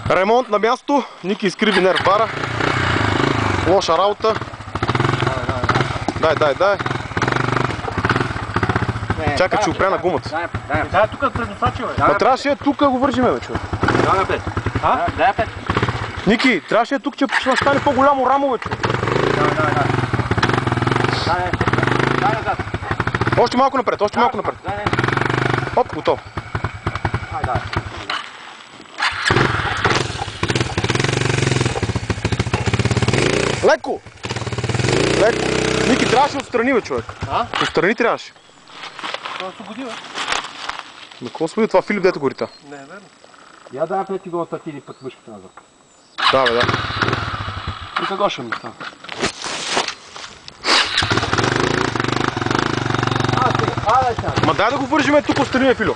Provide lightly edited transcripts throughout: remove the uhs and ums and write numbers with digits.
Ремонт на място, Ники изкриви нерв бара. Лоша работа. Дай. Чакай, че опря на гумата. Дай тук предносачи, бе. Ма трябваше тук го вържиме, бе, човек. Дай напред. Дай напред. Ники, трябваше тук, че ще стане по-голямо рамо, бе, човек. Дай назад. Още малко напред. Оп, готово. Дай. Леко! Ники, трябваше отстрани, бе, човек. Отстрани трябваше. Това се годи, бе. На какво смени това Филип, дето горита? Не, верно. Я дай напред и го отърти един път мъжката назад. Да, бе, да. Тук го ще ми става. Ма дай да го вържиме тук отстрани, бе, Филио.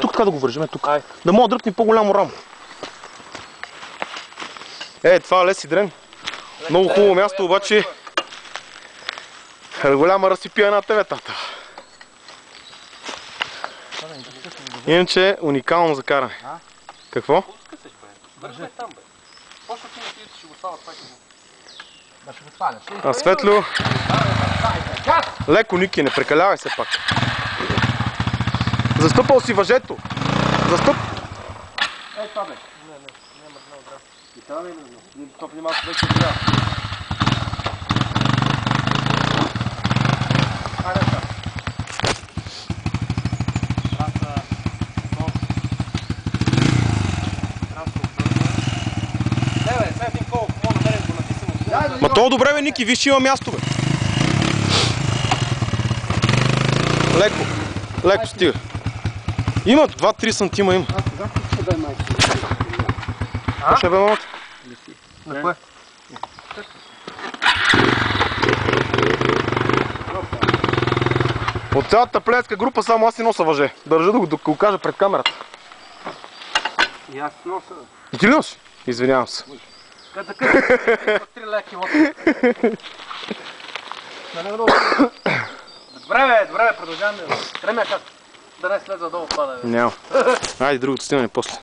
Тук така да го вържиме, тук. Да мога да дръпни по-голямо рамо. Това Леси Дрен. Много хубаво място, обаче голяма разсипия на теветата. Иначе уникално за каране. Какво? Държи там, бе. Почва ти не ще го става това. Да ще го спаля. А Светло... Леко, Ники, не прекалявай се пак. Застъпал си въжето. Застъп... Това бе. Няма отдрав. И това бе, не топли малко вече трябва. Айде така. Ма то добре, бе, Ники, виж, че има място, бе. Леко стига. Има 2-3 сантима има. Ще дай майка. Ще бе, мамата? На кое? От цялата плеецка група само аз си носа въже. Държа да го кажа пред камерата. И аз носа. И ти ли носи? Извинявам се. Къде така? 3 леки вода. Добре, продължаваме. Тремя как? Да не слезе долу пада. Няма. Айде, другото снимане после.